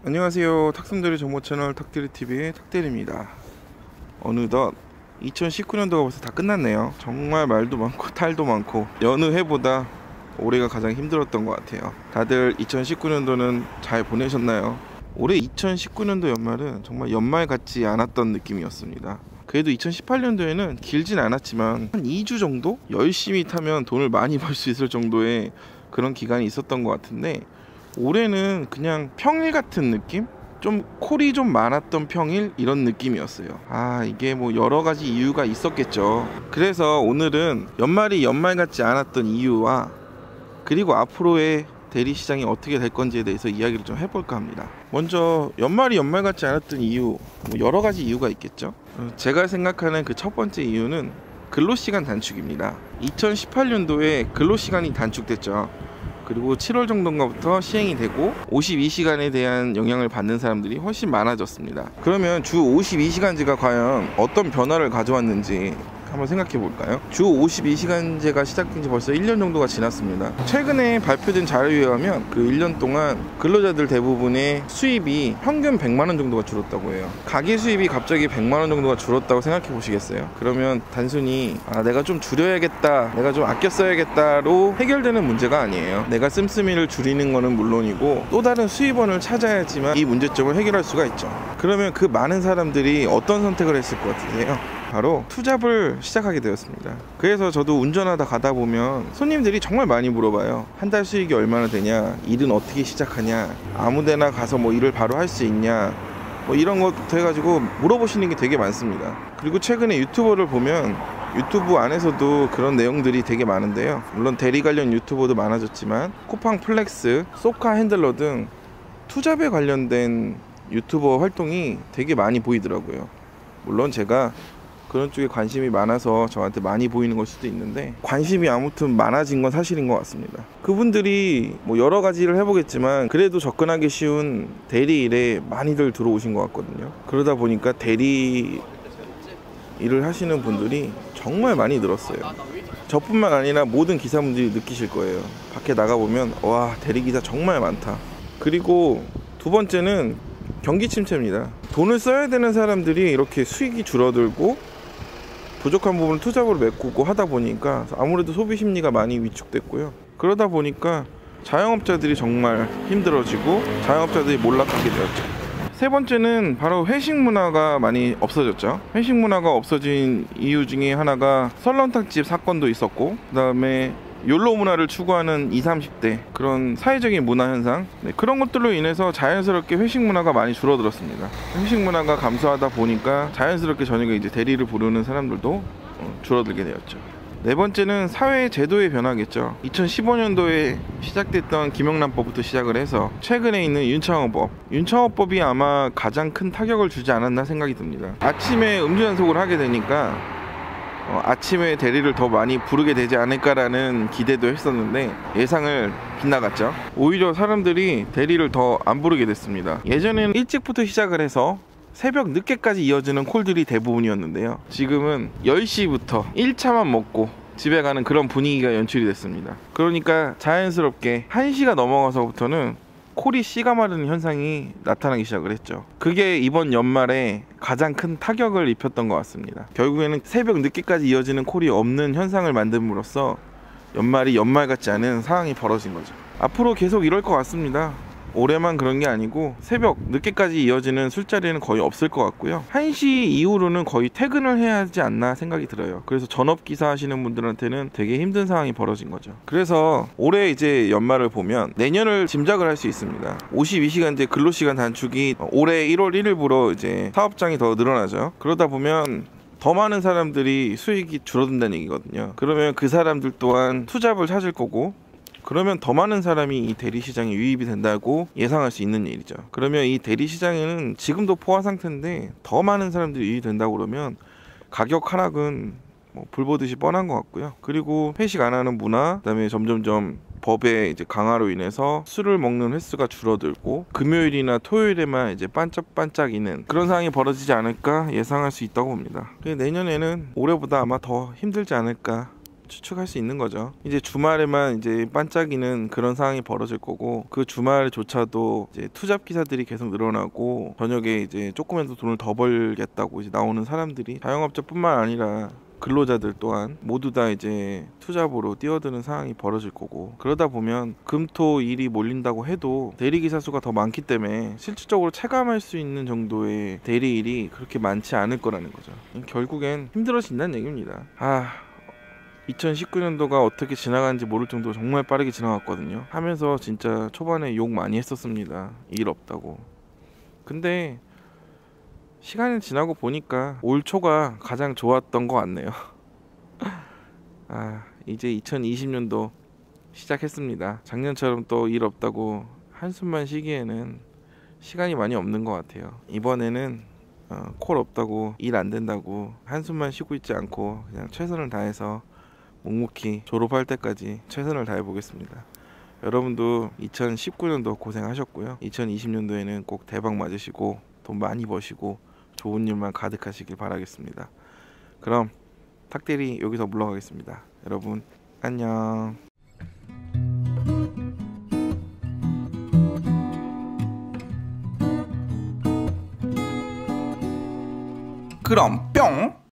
안녕하세요. 탁삼대리 정보 채널 탁대리TV의 탁대리입니다. 어느덧 2019년도가 벌써 다 끝났네요. 정말 말도 많고 탈도 많고 여느 해보다 올해가 가장 힘들었던 것 같아요. 다들 2019년도는 잘 보내셨나요? 올해 2019년도 연말은 정말 연말 같지 않았던 느낌이었습니다. 그래도 2018년도에는 길진 않았지만 한 2주 정도? 열심히 타면 돈을 많이 벌 수 있을 정도의 그런 기간이 있었던 것 같은데, 올해는 그냥 평일 같은 느낌? 좀 콜이 좀 많았던 평일? 이런 느낌이었어요. 이게 뭐 여러 가지 이유가 있었겠죠. 그래서 오늘은 연말이 연말 같지 않았던 이유와 그리고 앞으로의 대리시장이 어떻게 될 건지에 대해서 이야기를 좀 해볼까 합니다. 먼저 연말이 연말 같지 않았던 이유, 여러 가지 이유가 있겠죠. 제가 생각하는 그 첫 번째 이유는 근로시간 단축입니다. 2018년도에 근로시간이 단축됐죠. 그리고 7월 정도인가부터 시행이 되고 52시간에 대한 영향을 받는 사람들이 훨씬 많아졌습니다. 그러면 주 52시간제가 과연 어떤 변화를 가져왔는지 한번 생각해 볼까요? 주 52시간제가 시작된 지 벌써 1년 정도가 지났습니다. 최근에 발표된 자료에 의하면 그 1년 동안 근로자들 대부분의 수입이 평균 100만원 정도가 줄었다고 해요. 가계 수입이 갑자기 100만원 정도가 줄었다고 생각해 보시겠어요? 그러면 단순히 내가 좀 줄여야겠다, 내가 좀 아껴 써야겠다로 해결되는 문제가 아니에요. 내가 씀씀이를 줄이는 거는 물론이고 또 다른 수입원을 찾아야지만 이 문제점을 해결할 수가 있죠. 그러면 그 많은 사람들이 어떤 선택을 했을 것 같으세요? 바로 투잡을 시작하게 되었습니다. 그래서 저도 운전하다 가다 보면 손님들이 정말 많이 물어봐요. 한 달 수익이 얼마나 되냐, 일은 어떻게 시작하냐, 아무데나 가서 뭐 일을 바로 할 수 있냐, 뭐 이런 것부터 해가지고 물어보시는 게 되게 많습니다. 그리고 최근에 유튜버를 보면 유튜브 안에서도 그런 내용들이 되게 많은데요. 물론 대리 관련 유튜버도 많아졌지만 쿠팡 플렉스, 소카 핸들러 등 투잡에 관련된 유튜버 활동이 되게 많이 보이더라고요. 물론 제가 그런 쪽에 관심이 많아서 저한테 많이 보이는 걸 수도 있는데, 관심이 아무튼 많아진 건 사실인 것 같습니다. 그분들이 뭐 여러 가지를 해보겠지만 그래도 접근하기 쉬운 대리 일에 많이들 들어오신 것 같거든요. 그러다 보니까 대리 일을 하시는 분들이 정말 많이 늘었어요. 저뿐만 아니라 모든 기사분들이 느끼실 거예요. 밖에 나가보면 와, 대리기사 정말 많다. 그리고 두 번째는 경기 침체입니다. 돈을 써야 되는 사람들이 이렇게 수익이 줄어들고 부족한 부분을 투잡으로 메꾸고 하다 보니까 아무래도 소비 심리가 많이 위축됐고요. 그러다 보니까 자영업자들이 정말 힘들어지고 자영업자들이 몰락하게 되었죠. 세 번째는 바로 회식 문화가 많이 없어졌죠. 회식 문화가 없어진 이유 중에 하나가 설렁탕집 사건도 있었고, 그 다음에 욜로 문화를 추구하는 20, 30대 그런 사회적인 문화 현상, 그런 것들로 인해서 자연스럽게 회식 문화가 많이 줄어들었습니다. 회식 문화가 감소하다 보니까 자연스럽게 저녁에 이제 대리를 부르는 사람들도 줄어들게 되었죠. 네 번째는 사회 제도의 변화겠죠. 2015년도에 시작됐던 김영란법부터 시작을 해서 최근에 있는 윤창호법이 아마 가장 큰 타격을 주지 않았나 생각이 듭니다. 아침에 음주연속을 하게 되니까 아침에 대리를 더 많이 부르게 되지 않을까라는 기대도 했었는데 예상을 빗나갔죠. 오히려 사람들이 대리를 더 안 부르게 됐습니다. 예전에는 일찍부터 시작을 해서 새벽 늦게까지 이어지는 콜들이 대부분이었는데요. 지금은 10시부터 1차만 먹고 집에 가는 그런 분위기가 연출이 됐습니다. 그러니까 자연스럽게 1시가 넘어가서부터는 콜이 씨가 마르는 현상이 나타나기 시작을 했죠. 그게 이번 연말에 가장 큰 타격을 입혔던 것 같습니다. 결국에는 새벽 늦게까지 이어지는 콜이 없는 현상을 만듦으로써 연말이 연말 같지 않은 상황이 벌어진 거죠. 앞으로 계속 이럴 것 같습니다. 올해만 그런 게 아니고 새벽 늦게까지 이어지는 술자리는 거의 없을 것 같고요. 1시 이후로는 거의 퇴근을 해야 하지 않나 생각이 들어요. 그래서 전업기사 하시는 분들한테는 되게 힘든 상황이 벌어진 거죠. 그래서 올해 이제 연말을 보면 내년을 짐작을 할 수 있습니다. 52시간제 근로시간 단축이 올해 1월 1일부로 이제 사업장이 더 늘어나죠. 그러다 보면 더 많은 사람들이 수익이 줄어든다는 얘기거든요. 그러면 그 사람들 또한 투잡을 찾을 거고, 그러면 더 많은 사람이 이 대리시장에 유입이 된다고 예상할 수 있는 일이죠. 그러면 이 대리시장에는 지금도 포화 상태인데 더 많은 사람들이 유입이 된다고 그러면 가격 하락은 불 보듯이 뻔한 것 같고요. 그리고 회식 안 하는 문화, 그다음에 점점점 법의 이제 강화로 인해서 술을 먹는 횟수가 줄어들고 금요일이나 토요일에만 이제 반짝반짝이는 그런 상황이 벌어지지 않을까 예상할 수 있다고 봅니다. 내년에는 올해보다 아마 더 힘들지 않을까 추측할 수 있는 거죠. 이제 주말에만 이제 반짝이는 그런 상황이 벌어질 거고, 그 주말조차도 이제 투잡 기사들이 계속 늘어나고, 저녁에 이제 조금이라도 돈을 더 벌겠다고 이제 나오는 사람들이 자영업자뿐만 아니라 근로자들 또한 모두 다 이제 투잡으로 뛰어드는 상황이 벌어질 거고, 그러다 보면 금토 일이 몰린다고 해도 대리기사 수가 더 많기 때문에 실질적으로 체감할 수 있는 정도의 대리일이 그렇게 많지 않을 거라는 거죠. 결국엔 힘들어진다는 얘기입니다. 2019년도가 어떻게 지나가는지 모를 정도로 정말 빠르게 지나갔거든요. 하면서 진짜 초반에 욕 많이 했었습니다. 일 없다고. 근데 시간이 지나고 보니까 올 초가 가장 좋았던 것 같네요. 이제 2020년도 시작했습니다. 작년처럼 또 일 없다고 한숨만 쉬기에는 시간이 많이 없는 것 같아요. 이번에는 콜 없다고 일 안 된다고 한숨만 쉬고 있지 않고 그냥 최선을 다해서 묵묵히 졸업할 때까지 최선을 다해 보겠습니다. 여러분도 2019년도 고생하셨고요. 2020년도에는 꼭 대박 맞으시고 돈 많이 버시고 좋은 일만 가득하시길 바라겠습니다. 그럼 탁대리 여기서 물러가겠습니다. 여러분 안녕. 그럼 뿅.